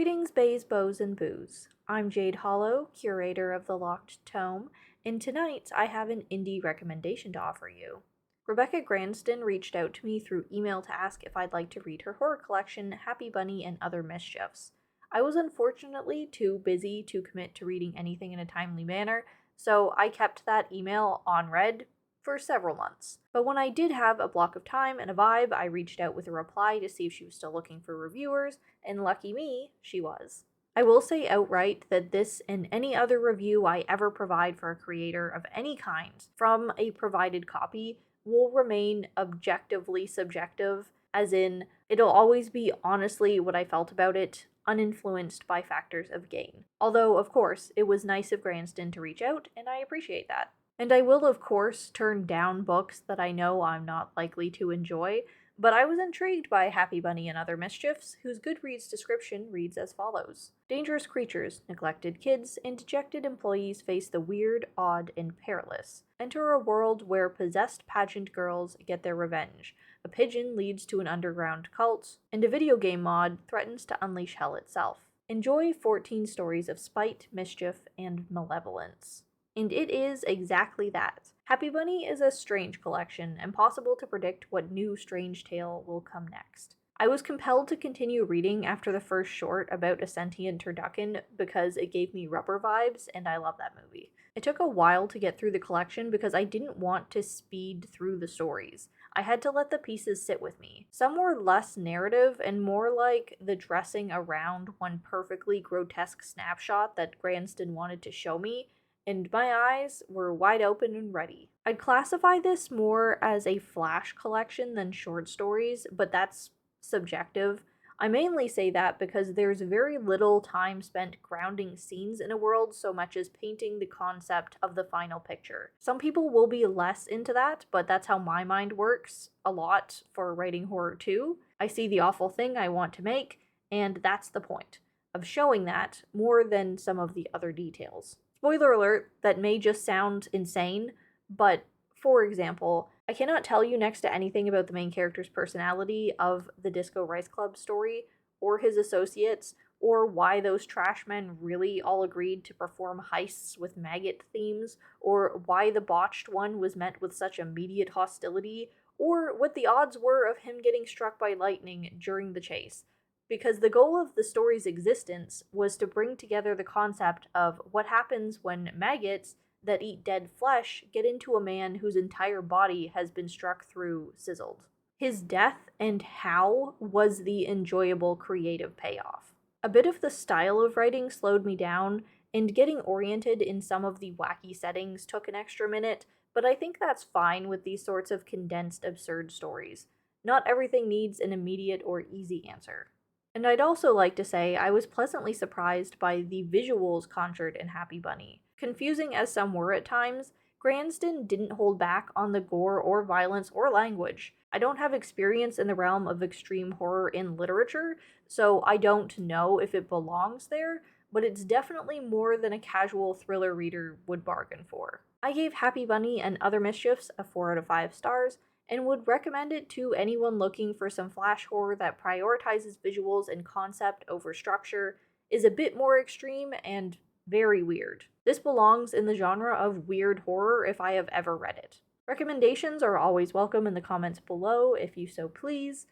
Greetings, bays, bows, and boos. I'm Jade Hollow, curator of the Locked Tome, and tonight I have an indie recommendation to offer you. Rebecca Gransden reached out to me through email to ask if I'd like to read her horror collection, Happy Bunny and Other Mischiefs. I was unfortunately too busy to commit to reading anything in a timely manner, so I kept that email on read for several months. But when I did have a block of time and a vibe, I reached out with a reply to see if she was still looking for reviewers, and lucky me, she was. I will say outright that this and any other review I ever provide for a creator of any kind from a provided copy will remain objectively subjective, as in, it'll always be honestly what I felt about it, uninfluenced by factors of gain. Although, of course, it was nice of Gransden to reach out, and I appreciate that. And I will, of course, turn down books that I know I'm not likely to enjoy, but I was intrigued by Happy Bunny and Other Mischiefs, whose Goodreads description reads as follows. Dangerous creatures, neglected kids, and dejected employees face the weird, odd, and perilous. Enter a world where possessed pageant girls get their revenge, a pigeon leads to an underground cult, and a video game mod threatens to unleash hell itself. Enjoy 14 stories of spite, mischief, and malevolence. And it is exactly that. Happy Bunny is a strange collection, impossible to predict what new strange tale will come next. I was compelled to continue reading after the first short about a sentient turducken because it gave me Rubber vibes, and I love that movie. It took a while to get through the collection because I didn't want to speed through the stories. I had to let the pieces sit with me. Some were less narrative and more like the dressing around one perfectly grotesque snapshot that Gransden wanted to show me, and my eyes were wide open and ready. I'd classify this more as a flash collection than short stories, but that's subjective. I mainly say that because there's very little time spent grounding scenes in a world so much as painting the concept of the final picture. Some people will be less into that, but that's how my mind works a lot for writing horror too. I see the awful thing I want to make, and that's the point of showing that more than some of the other details. Spoiler alert, that may just sound insane, but for example, I cannot tell you next to anything about the main character's personality of the Disco Rice Club story, or his associates, or why those trash men really all agreed to perform heists with maggot themes, or why the botched one was met with such immediate hostility, or what the odds were of him getting struck by lightning during the chase. Because the goal of the story's existence was to bring together the concept of what happens when maggots that eat dead flesh get into a man whose entire body has been struck through sizzled. His death and how was the enjoyable creative payoff. A bit of the style of writing slowed me down, and getting oriented in some of the wacky settings took an extra minute, but I think that's fine with these sorts of condensed, absurd stories. Not everything needs an immediate or easy answer. And I'd also like to say I was pleasantly surprised by the visuals conjured in Happy Bunny. Confusing as some were at times, Gransden didn't hold back on the gore or violence or language. I don't have experience in the realm of extreme horror in literature, so I don't know if it belongs there, but it's definitely more than a casual thriller reader would bargain for. I gave Happy Bunny and Other Mischiefs a 4 out of 5 stars, and would recommend it to anyone looking for some flash horror that prioritizes visuals and concept over structure, is a bit more extreme, and very weird. This belongs in the genre of weird horror if I have ever read it. Recommendations are always welcome in the comments below if you so please.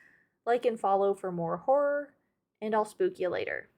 Like and follow for more horror, and I'll spook you later.